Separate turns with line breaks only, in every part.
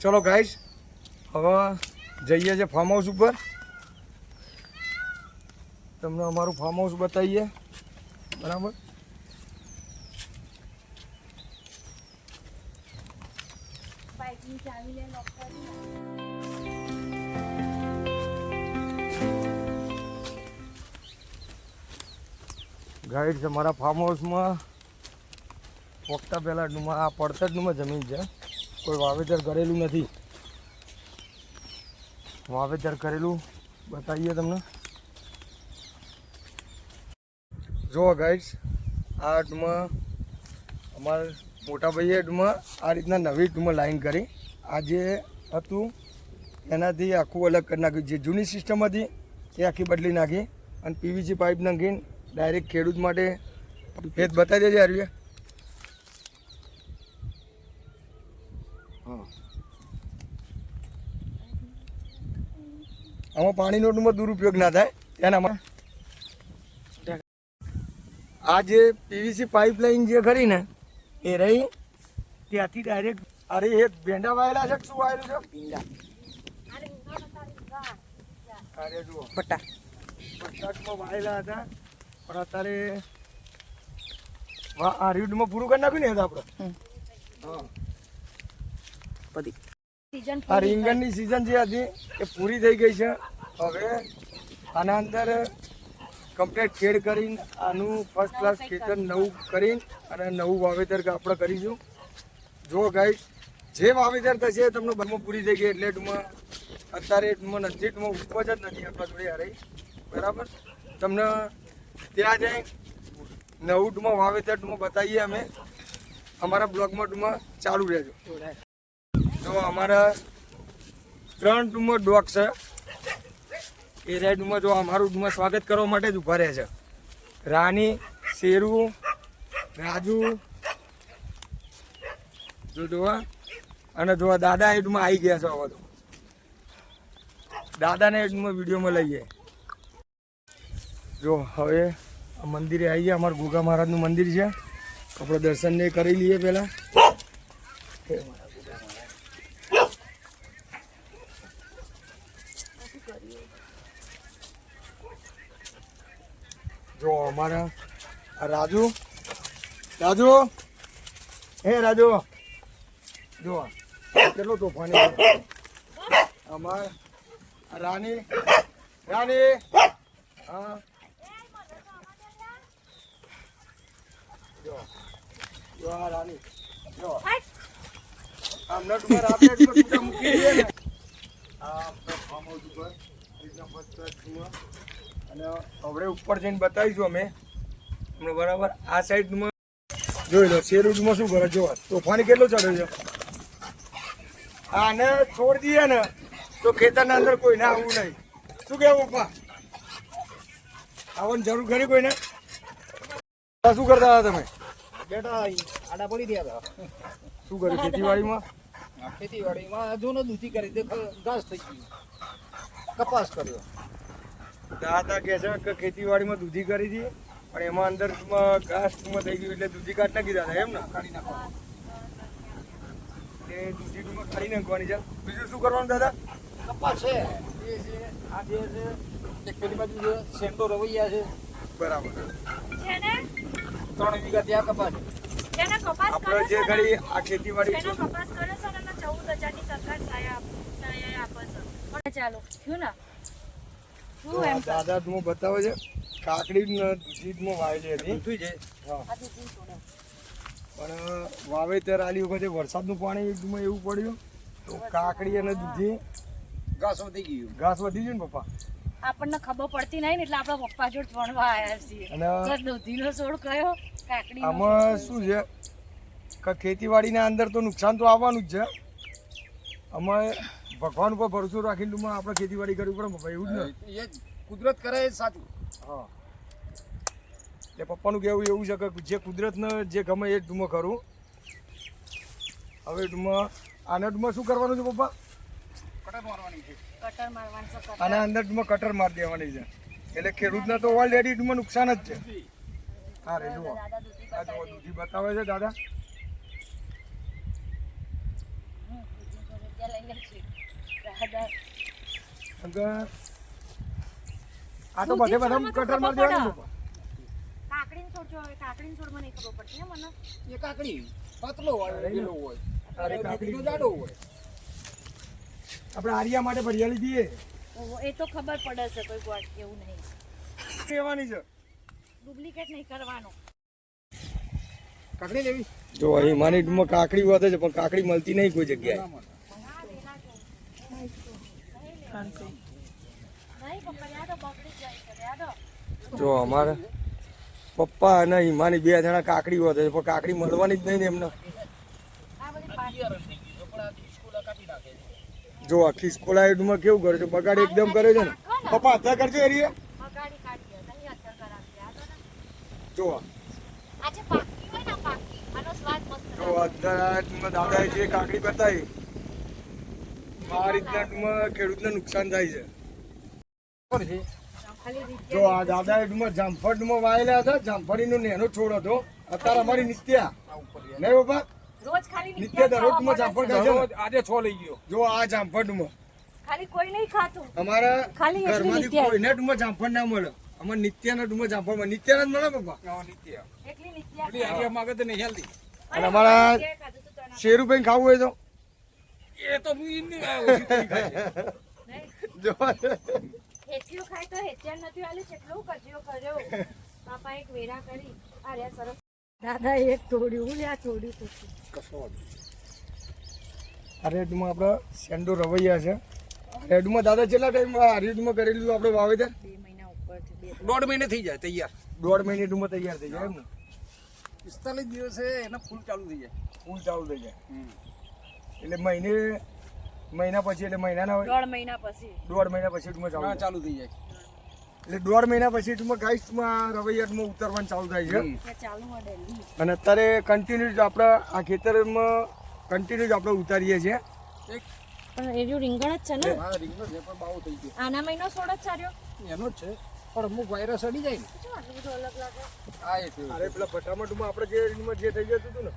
ચલો ગાઈસ, હવે જઈએ છે ફાર્મ હાઉસ ઉપર. તમને અમારું ફાર્મ હાઉસ બતાવીએ. બરાબર, ગાઈડ અમારા ફાર્મ હાઉસમાં પોખતા પહેલાં આ પડતરનું જમીન છે. કોઈ વાવેતર કરેલું નથી. વાવેતર કરેલું બતાવીએ તમને. જુઓ ગાઈડ્સ, આ ટૂંકમાં અમારા મોટા ભાઈએ ટૂંકમાં આ રીતના નવી ટૂંકમાં લાઈન કરી. આ જે હતું એનાથી આખું અલગ કરી નાખ્યું. જે જૂની સિસ્ટમ હતી એ આખી બદલી નાખી અને પીવીસી પાઇપ નાખીને ડાયરેક્ટ ખેડૂત માટે ભેદ બતાવી દેજે આર્ય. હા, આમાં પાણીનો ટૂંકમાં દુરુપયોગ ના થાય એનામાં. આ જે પીવીસી પાઇપલાઇન જે ખરી ને એ રહી ત્યાંથી ડાયરેક્ટ. અરે એ ભેંડા વાયેલા છે શું વાયેલું છે? ભીંડા. અરે જુઓ, બટાકામાં વાયેલા હતા પણ અત્યારે આ રીડમાં પૂરું કરી નાખ્યું ને આપણે. હા, આ રીંગણની સિઝન જે હતી એ પૂરી થઈ ગઈ છે. હવે આના અંદર કમ્પ્લીટ ખેડ કરીને આનું ફર્સ્ટ ક્લાસ ખેતર નવું કરીને અને નવું વાવેતર આપણે કરીશું. જો ગાઈસ, જે વાવેતર થશે તમને બરમાં પૂરી થઈ ગઈ એટલે ટૂંકમાં અત્યારે ટૂંકમાં નજીકમાં ઉપજ જ નથી આપણા જોડે આ રહી. બરાબર, તમને ત્યાં જઈ નવું ટૂંકમાં વાવેતર ટૂંકમાં બતાવીએ અમે. અમારા બ્લોગમાં ટૂંકમાં ચાલુ રહેજો. જો અમારા 3 ટૂંકમાં ડોગ છે. એ રાઈડમાં જો અમારું ટૂંકમાં સ્વાગત કરવા માટે જ ઊભા રહે છે. રાની, શેરુ, રાજુ, જો જોવા અને જોવા દાદા એટમાં આવી ગયા છે. હવે તો દાદાને એટમાં વિડીયોમાં લઈએ. જો હવે આ મંદિરે આવીએ. અમારું ગોગા મહારાજનું મંદિર છે. આપણે દર્શનને કરી લઈએ પહેલાં. જો અમારા રાજુ, હે રાજુ, જો કેટલો તોફાની છે. અમારા રાની, હા, જો આ રાની, જો આમને તમારે આપણે મૂકી દઈએ ને. આ ફાર્મ હાઉસ ઉપર અને હવે ઉપર જઈને બતાવીશું અમે. બરાબર, આ સાઈડમાં જોઈ લો. શેરુડમાં શું કરે જો તોફાની કેટલો ચડે છે. આને છોડ દઈએ ને તો ખેતરના અંદર કોઈને આવવું નહીં. શું કહેવું પપ્પા? આવવાની જરૂર ખરી કોઈને? શું કરતા હતા તમે?
બેટા આડા પડી રહ્યા હતા.
શું કર્યું ખેતીવાડીમાં?
ખેતીવાડીમાં જૂનો દૂધી કરી દે, ઘાસ થઈ ગયું, કપાસ કર્યો.
દાદા કહે છે કે ખેતીવાડીમાં દૂધી કરી હતી પણ એમાં અંદર ઘાસ થઈ ગયું એટલે દૂધી કાઢ નાખી દાદા. એમ ને? કાઢી નાખવાનું. એ દૂધી ટૂંકમાં કાઢી નાખવાની છે. બીજું શું કરવાનું દાદા?
કપાસ છે, એ છે, આ જે છે, એક પેલી બાજુ છે સેન્ડો રવૈયા છે.
બરાબર,
3 વીઘા ત્યાં કપાસ.
આપણે જે ઘડી આ ખેતીવાડી છે. દાદા તું બતાવે છે કાકડી દૂધીમાં વાવેલી હતી. પણ વાવેતર આલી વખતે વરસાદનું પાણી એવું પડ્યું તો કાકડી અને દૂધી
ઘાસ વધી ગયું.
ઘાસ વધી ગયું ને પપ્પા.
આપણને ખબર પડતી નહીં ને એટલે આપણા પપ્પા જોડે ભણવા આવ્યા છીએ.
અને
દૂધીનો છોડ કયો, કાકડી.
આમાં શું છે કે ખેતીવાડીના અંદર તો નુકસાન તો આવવાનું જ છે. અમે ભગવાન ઉપર ભરોસો રાખીને આપણે ખેતીવાડી કરવી પડે પપ્પા. એવું જ ને?
એ કુદરત કરે એ સાચું.
હા, એટલે પપ્પાનું કહેવું એવું છે કે જે કુદરતને જે ગમે એ ટૂંકમાં કરું. હવે ટૂંકમાં આના ટૂંકમાં શું કરવાનું છે પપ્પા?
કટર મારવાની છે.
કટર મારવાનું છે.
આના અંદર ટૂંકમાં કટર મારી દેવાની છે એટલે ખેડૂતને તો ઓલરેડી ટૂંકમાં નુકસાન જ છે. હા રે જુઓ, આ જુઓ દૂધી બતાવે છે દાદા.
નહીં છે. દાદા
અગર આ તો બધે બધા કટર માર દેવાનું પપ્પા.
કાકડીનો છોડ જો હવે કાકડીનો છોડમાં નહીં ખબર પડતી હે મને.
એ કાકડી પાતળો હોય લીલો હોય
અરે
કાકડી
કાકડી
તો જાડો હોય.
આપણે આરિયા માટે ભરિયાળી દઈએ
ઓહો, એ તો ખબર પડે છે કોઈ ગોળ એવું નહીં.
કહેવાની છે.
ડુપ્લિકેટ નહીં કરવાનો.
કાકડી લેવી
જો અહીં મારી ડુમાં કાકડી વધે છે પણ કાકડી મળતી નહીં કોઈ જગ્યાએ.
ના મળે.
નહીં પપ્પા યાદો બગડી જાય છે યાદો.
જો અમારે પપ્પા અને હિમાની બે જણા કાકડી વધે છે પણ કાકડી મળવાની જ નહીં ને એમને.
આ બધી પાછી
તૈયાર જ થઈ ગઈ. પણ આ ખિસકોલા કાપી નાખે છે.
જો આ ખિસકોલાઈડમાં કેવું કરે છે બગાડ એકદમ કરે છે ને. પપ્પા હત્યા કરજો એરીએ
બગાડી કાઢી દે નહીં અસર કરાવી યાદો ને.
જો
આજે પાકી હોય ને પાકી આનો સ્વાદ મસ્ત
જો
લાગે.
અત્યારમાં દાદાએ જે કાકડી બતાવી આ રીતના ટૂંકમાં ખેડૂતને નુકસાન થાય છે.
ખબર છે
ખાલી રીતે
જો આ દાદાએ ટૂંકમાં જામફળમાં વાયેલા હતા જામફળીનો નેનો છોડ હતો અત્યારે અમારી નિત્યા
આ ઉપર છે.
નહીં પપ્પા
રોજ ખાલી
નિત્ય દરરોજ ટૂંકમાં જામફળ ખાય છે ને?
આજે 6 લઈ ગયો.
જો આ જામફળમાં
ખાલી કોઈ નહીં ખાતું.
અમારા
ખાલી એટલી
ઘરમાંથી
નિત્યા.
કોઈને ટૂંકમાં જામફળ ના મળે અમારે નિત્યાના ટૂંકમાં જામફળ મળે નિત્યાના જ મળે પપ્પા.
આ નિત્ય.
એટલી નિત્યા
પેલી આર્યા માગે તો નહીં હાલતી.
અને અમારા
નિત્યાએ ખાધું તું તો એના.
શેરુભાઈ ખાવું હોય તો
એ તો હું ઈ નહીં ઓછી થોડી ખાય છે.
નહીં.
જો
હેચિયો ખાય તો હેચિયા નથી આલી કેટલું કજિયો કર્યો. પાપા એક વેરા કરી અરે સરસ. દાદા એક તોડ્યું લે આ તોડ્યું પછી.
કશો વાંધો નહીં.
આ રેડમાં આપણે સેન્ડો રવૈયા છે રેડમાં દાદા કેટલા ટાઈમ આ રેડમાં કરેલું આપણે વાવેતર
2 મહિના ઉપરથી 2
દોઢ મહિને થઈ જાય તૈયાર.
1.5 મહિને ટૂંકમાં તૈયાર થઈ જાય એમ ને
45 દિવસે એના ફૂલ ચાલુ થઈ જાય.
ફૂલ ચાલુ થઈ જાય એટલે મહિના પછી એટલે મહિનાના
1.5 મહિના પછી
1.5 મહિના પછી ટૂંકમાં ચાલુ
હા
થાય.
ચાલુ થઈ જાય.
એટલે 1.5 મહિના પછી ટૂંકમાં ગાઈસમાં રવૈયામાં ઉતરવાનું ચાલુ થાય છે
ત્યાં ચાલુ માં ડેલી
અને અત્યારે કન્ટિન્યુ આપણે આ ખેતરમાં કન્ટિન્યુ આપણે ઉતારીએ છીએ
એક
પણ એ જો રીંગણ જ છે ને
હા રીંગણો છે પણ બાવો થઈ ગયો.
આના મહિનો સોળ જ ચાલ્યો.
એનો જ છે પણ અમુક વાયરસ અડી જાય ને
શું આટલું બધું અલગ લાગે.
આ એ થયું.
અરે પેલા ભટામટમાં આપણે જે રીતમાં જે થઈ જતું હતું ને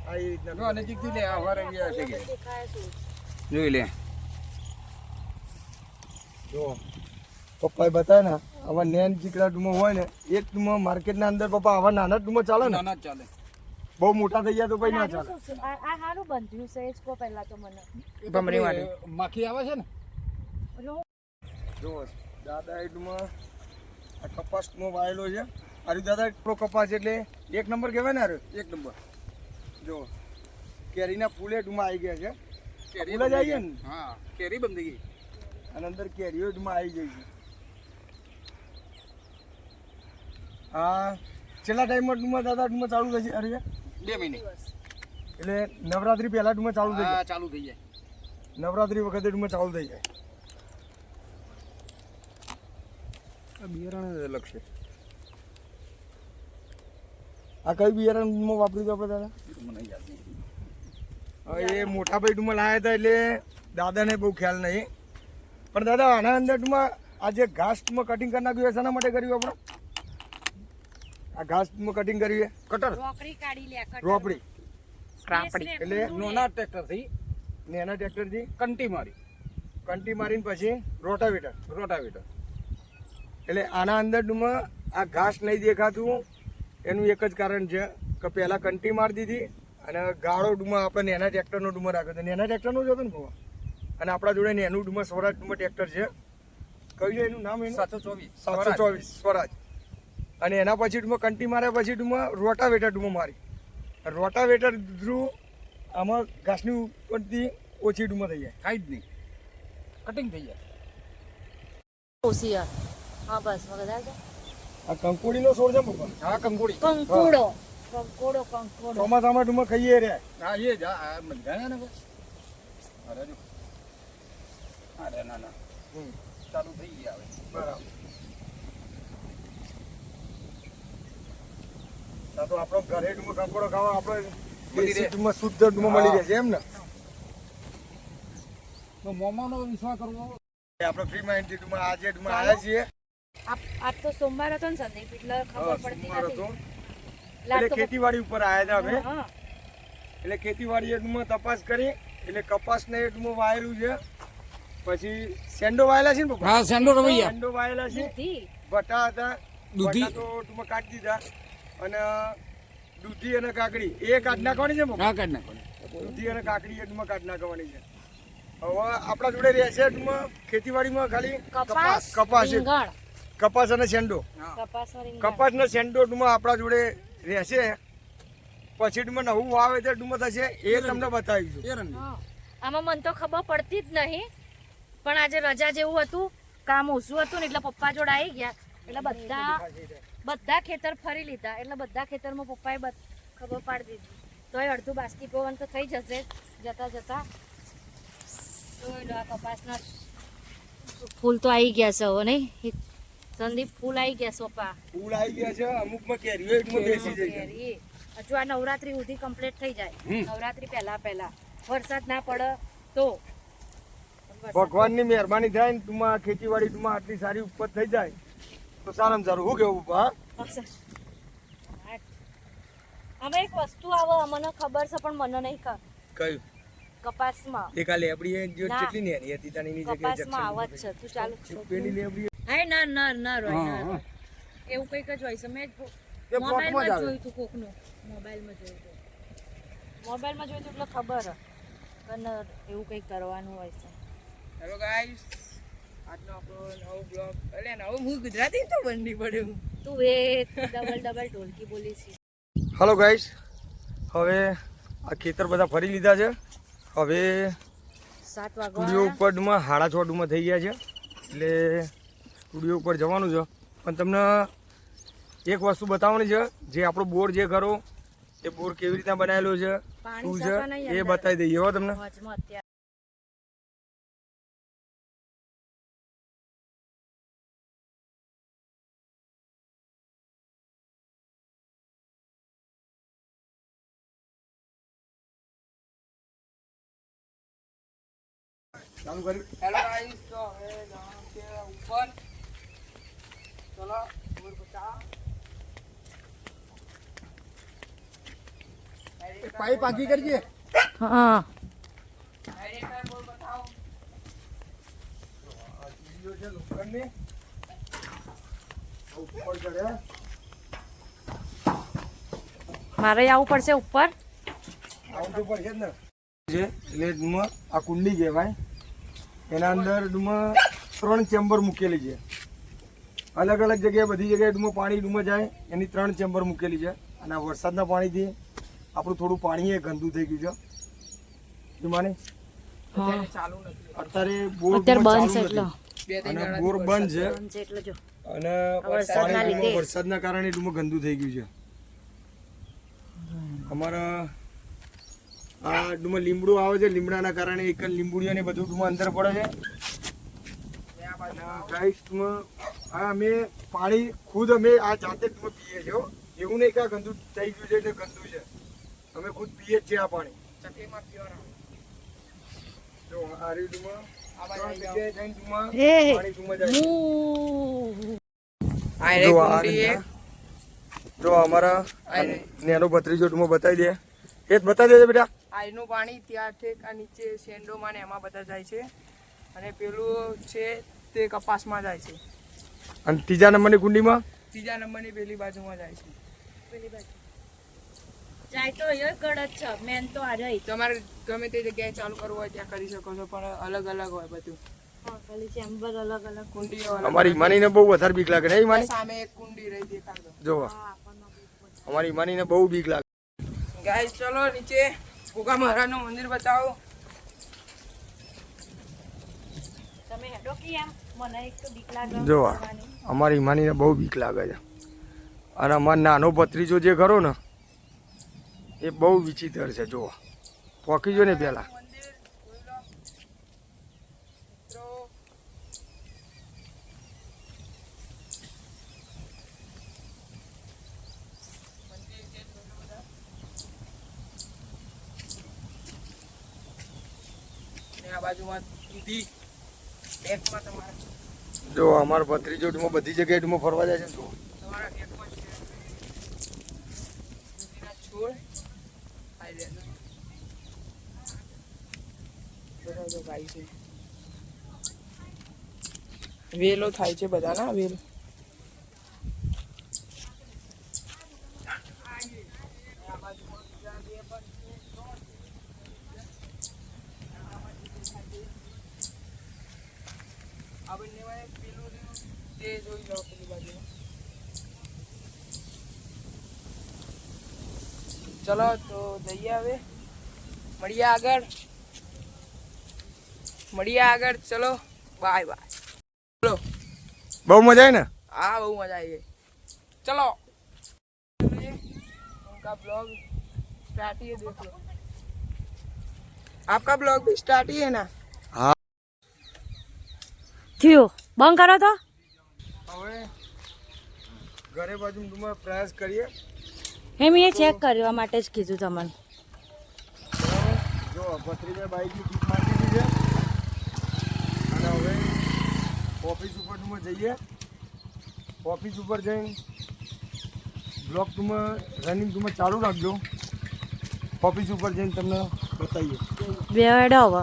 આ એ રીતના
જો નજીકથી લે આ વાર ગયા છે કે
દેખાય શું
જોઈ લે.
જો પપ્પાએ બતાવે ને આવા નેન ચીકડા ડુમો હોય ને એક ડુમો માર્કેટના અંદર પપ્પા આવા નાના ડુમો ચાલે ને
નાના જ ચાલે.
બહુ મોટા થઈ ગયા તો ભાઈ ના ચાલે
શું છે? આ સારું બનતું છે જ કો પહેલા તો મને
ભમરી માટે માખી આવે છે ને
જો
જો દાદા એ ડુમો આ કપાસ ડુમો વાયેલો છે અરે દાદા એટલો કપાસ એટલે એક નંબર કહેવાય ને અરે
એક નંબર.
જો કેરીના ફૂલે ડુમા આવી ગયા છે
કેરી
ફૂલ જ આવી ને
હા કેરી બંધી ગઈ.
અને અંદર કેરીઓ ડુમા આવી ગઈ છે હા છેલ્લા ટાઈમમાં ડુમા દાદા ડુમા ચાલુ થઈ છે અરે
2 મહિને
એટલે નવરાત્રી પહેલા ડુમા ચાલુ થઈ જાય
હા ચાલુ થઈ જાય.
નવરાત્રી વખતે ડુમા ચાલુ થઈ જાય
આ બિયારણ અલગ છે.
આ કઈ બિયારણ વાપર્યું હતું આપણે દાદા
મને યાદ નહીં.
હવે એ મોટા ભાઈ ડુમા લાવ્યા હતા એટલે દાદાને બહુ ખ્યાલ નહીં પણ દાદા આના અંદર ડુમા આ જે ઘાસ ડુમા કટિંગ કરી નાખ્યું એ શાના માટે કર્યું આપણે આ ઘાસ ડુમા કટિંગ કર્યું
કટર
રોકડી કાઢી લે કટર
રોપડી
એટલે
નોના ટ્રેક્ટર થી
ને એના ટ્રેક્ટરથી
કંટી મારી
કંટી મારીને પછી રોટાવેટર
રોટાવેટર.
એટલે આના અંદર ડુમા આ ઘાસ નહીં દેખાતું એનું એક જ કારણ છે કે પહેલાં કંટી મારી દીધી અને ગાળો ડુમા આપણે નેના ટ્રેક્ટરનો ડુમા રાખ્યો હતો નેના ટ્રેક્ટરનો જ હતો ને બાબા અને આપણા જોડે નેનું ડુમા સ્વરાજ ડુમા ટ્રેક્ટર છે કયું છે એનું નામ એનું
724
724 સ્વરાજ અને એના પછી ડુમા કંટી માર્યા પછી ડુમા રોટાવેટર ડુમા મારી રોટાવેટર થ્રુ આમાં ઘાસની ઉપરથી ઓછી ડુમા થઈ જાય
થાય જ નહીં કટિંગ થઈ જાય.
ઓછી હા બસ વગર
આ કંકોડીનો છોડ છે પપ્પા
હા કંકોડી
કંકોડો કંકોડો કંકોડો
ચોમાસામાં ડુમા ખાઈએ રે
હા એ જ આ મજા ને બસ. અરે જો અરે ના ના ચાલુ થઈ ગયા હવે.
બરાબર તો આપણો ઘરે ડુમો કંકોડો ખાવા આપણે
મળી રહે.
દેશી ડુમો શુદ્ધ ડુમો મળી રહે છે એમ ને
તો મોમાનો વિશ્વાસ કરવો.
આપણે ફ્રીમાં એન્ટ્રી ડુમા આજે ડુમા આવ્યા છીએ
આજ તો સોમવાર હતો ને સંદીપ એટલે ખબર પડતી
સોમવાર હતો
નથી
એટલે ખેતીવાડી ઉપર આવ્યા હતા અમે
હા
એટલે ખેતીવાડી ડુમા તપાસ કરી એટલે કપાસને એટલું વાયેલું છે. પછી સેન્ડો વાયેલા છે ને પપ્પા?
હા સેન્ડો રવૈયા
સેન્ડો વાયેલા છે.
દૂધી
ભટા હતા,
દૂધી.
ભટા તો ટૂંકમાં કાઢી દીધા. અને દૂધી અને કાકડી એ કાઢી નાખવાની છે પપ્પા?
હા કાઢ નાખો.
દૂધી અને કાકડી એ ટૂંકમાં કાઢી નાખવાની છે. હવે આપણા જોડે રહેશે ટૂંકમાં ખેતીવાડીમાં ખાલી
કપાસ
કપાસ છે.
રીંગણ
કપાસ અને સેન્ડો.
કપાસ રીંગણ
કપાસ ને સેન્ડો ટૂંકમાં આપણા જોડે રહેશે. પછી ટૂંકમાં નવું વાવેતર ટૂંકમાં થશે એ તમને બતાવીશું.
એરંડી.
હા. આમાં મને તો ખબર પડતી જ નહીં, પણ આજે રજા જેવું હતું, કામ ઓછું હતું ને એટલે પપ્પા જોડે આવી ગયા એટલે બધા ખેતર ફરી લીધા. એટલે બધા ખેતરમાં પપ્પાએ ખબર પાડી દીધી. તોય અડધું બાષ્પીભવન તો થઈ જશે જતા જતા. જોઈ લો આ કપાસના ફૂલ તો આવી ગયા છે હવે નહીં સંદીપ? ફૂલ આવી ગયા સોપા
ફૂલ આવી ગયા છે. અમુકમાં કેરીઓ એટલું બેસી જાય છે.
કેરી. હજુ આ નવરાત્રી સુધી કમ્પ્લીટ થઈ જાય. નવરાત્રી પહેલા વરસાદ ના પડે તો
ભગવાનની મહેરબાની થાય ને ટૂંકમાં ખેતીવાડી ટૂંકમાં આટલી સારી ઉપજ થઈ જાય તો સારામાં સારું. શું કેવું પપ્પા?
અમે એક વસ્તુ આવે અમને ખબર છે પણ મને નહીં ખબર.
કયું?
કપાસમાં
એ કાલે લેબડી જો
ના.
કેટલી નેરી હતી તાની
કપાસમાં આવત છે. તું ચાલુ
પેલી લેબડી
હાય ના રોય એવું કંઈક જ હોય છે. મેં
એ
મોબાઈલમાં
પોટમાં જ આવે.
જોયું હતું કોકનું. મોબાઈલમાં જોયું હતું એટલે ખબર અને એવું કંઈક કરવાનું હોય છે.
હેલો ગાઈસ, આજનો આપણો નવો બ્લોગ. અરે નવો હું ગુજરાતી તો બનની પડ્યું.
તું એ ડબલ ઢોલકી બોલી છે.
હલો ગાઈસ, હવે આ ખેતર બધા ફરી લીધા છે. હવે
7 વાગવા
સ્ટુડિયો ઉપર ટૂંકમાં 6:30 થઈ ગયા છે. એટલે સ્ટુડિયો ઉપર જવાનું છે. પણ તમને એક વસ્તુ બતાવવાની છે. જે આપણો બોર જે ખરો એ બોર કેવી રીતના બનાવેલો છે,
પાણી
શું
સાફા
છે
નહીં
એ
અંદર.
બતાવી દઈએ હો તમને.
વચમાં અત્યારે
ચાલુ કરી.
હેલો ગાઈસ, તો હવે જવાનું છે ઉપર. ચલો ઉપર બતા.
પાઇપ આગી કરજે.
હા
ડાયરેક્ટ બોલ બતાવો.
આ સ્ટુડિયો છે લોખંડની. ઉપર ચડ્યા.
મારે આવવું પડશે ઉપર.
આવું તો પડશે જ ને. છે એટલે ટૂંકમાં આ કુંડી કહેવાય. એના અંદર ટૂંકમાં 3 ચેમ્બર મૂકેલી છે. અલગ અલગ જગ્યાએ બધી જગ્યાએ ટૂંકમાં પાણી ટૂંકમાં જાય એની 3 ચેમ્બર મૂકેલી છે. અને આ વરસાદના પાણીથી આપણું થોડું પાણી એ ગંદુ થઈ ગયું છે. માને
ચાલુ નથી.
અત્યારે બોર
અત્યારે
ચાલુ
બંધ છે એટલે.
નથી.
2-3
અને
દાડાથી
બોર બંધ છે.
બંધ છે એટલે જો
અને
વરસાદના
પાણી
લીધે.
વરસાદના કારણે ટૂંકમાં ગંદુ થઈ ગયું છે. અમારા આ ટૂંકમાં લીમડું આવે છે. લીમડાના કારણે એક લીંબુડીઓ ને બધું ટૂંકમાં અંદર પડે છે. અને ગાઈસ ટૂંકમાં આ અમે પાણી ખુદ અમે આ જાતે ટૂંકમાં પીએ છીએ હો. એવું નહીં કે આ ગંદુ થઈ ગયું છે એટલે ગંદુ છે. અમે ખુદ પીએ જ છીએ આ પાણી.
ચકલીમાં પીવાનું.
જો આ રહ્યું ટૂંકમાં 3 જગ્યાએ જઈને ટૂંકમાં
હે હે.
પાણી ટૂંકમાં જાય છે.
આ રે
જો આ
કુંડી
રીતના.
એક.
જો અમારા
આ રે.
નેનો ભત્રીજો ટૂંકમાં બતાવી દે. એ જ બતાવી દેજે બેટા.
આઈનું પાણી ત્યાંથી આ નીચે સેન્ડોમાં ને એમાં બધા જાય છે. અને પેલું છે તે કપાસમાં જાય છે.
અને ત્રીજા નંબરની કુંડીમાં
3જા નંબરની પેલી બાજુમાં જાય છે.
પેલી બાજુ જાય તો એ ગળત છે. મેન તો આ રહી.
તમારે ગમે તે જગ્યાએ ચાલુ કરવું હોય ત્યાં કરી શકો છો, પણ અલગ અલગ હોય બધું.
હા ખાલી ચેમ્બર અલગ અલગ.
કુંડીઓ અલગ
અમારી માનીને બહુ વધારે બીક લાગે નહીં માની?
સામે એક કુંડી રહી દેખાડો.
જો
હા આપણને બહુ જ.
અમારી માનીને બહુ બીક લાગે.
ગાઈસ ચલો નીચે ભોગા મહારાજનું મંદિર બતાવો.
તમે હેડો કે એમ મને એક તો બીક લાગે
જો
કરવાની.
અમારી માનીને બહુ બીક લાગે છે. અને અમારો નાનો ભત્રીજો જે ખરો ને એ બહુ વિચિત્ર છે. જો પોકી જો ને પેલા.
મંદિર જોઈ લો. મિત્રો મંદિર છે જોઈ લો બધા. ને આ બાજુમાં દૂધી બેગમાં તમારા
જો અમારો ભત્રીજો ટૂંકમાં બધી જગ્યાએ ટૂંકમાં ફરવા જાય છે. જો
તમારા બેગમાં છે દૂધીના છોડ. આ રહ્યા. તો ગાઈસ વેલો થાય છે બધાના વેલ. આ બંનેમાં પેલું રહ્યું તે જોઈ લો પેલી બાજુ. ચલો તો જઈએ હવે મળીએ આગળ ચલો બાય બાય. ચલો
બહુ મજા આવી ને?
हाँ बहुत मजा आई है. चलो उनका ब्लॉग स्टार्ट ही है, देख लो. आपका ब्लॉग भी स्टार्ट ही है ना?
થયું બંધ કરો તો.
હવે ઘરે બાજુ તમારે પ્રયાસ કરીએ.
મેં એ ચેક કરવા માટે જ કીધું તમને.
જો ભત્રીજાએ બાઇકની કીક મારી દીધી છે અને હવે ઓફિસ ઉપર તમે જઈએ. ઓફિસ ઉપર જઈને બ્લોક તમે રનિંગ તમે ચાલુ રાખજો. ઓફિસ ઉપર જઈને તમને બતાવીએ.
બે વેડો હવે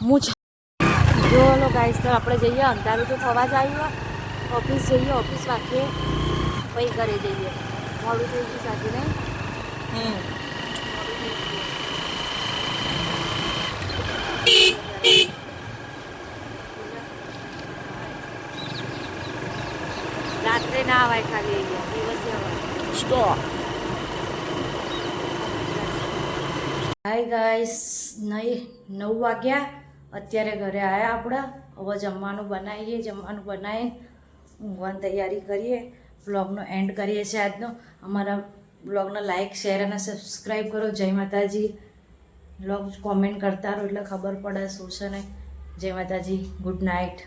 હું જો લો ગાઈસ તો આપણે જઈએ. અંધારું તો થવા જ આવ્યું. ઓફિસ જઈએ, ઓફિસ વાંચીએ, પછી ઘરે જઈએ. મોડું થઈ ગયું સાથે નહીં. રાત્રે ના આવાય, ખાલી અહીંયા દિવસે અવાય.
स्टॉप.
હાય ગાઈસ, 9 વાગ્યા. અત્યારે ઘરે આવ્યા આપણે. હવે જમવાનું બનાવીએ. જમવાનું બનાવીને ઊંઘવાની તૈયારી કરીએ. બ્લોગનો એન્ડ કરીએ છીએ આજનો. અમારા બ્લોગને લાઇક, શેર અને સબસ્ક્રાઈબ કરો. જય માતાજી. બ્લોગ કોમેન્ટ કરતા રહો એટલે ખબર પડે શું છે ને. જય માતાજી. Good night.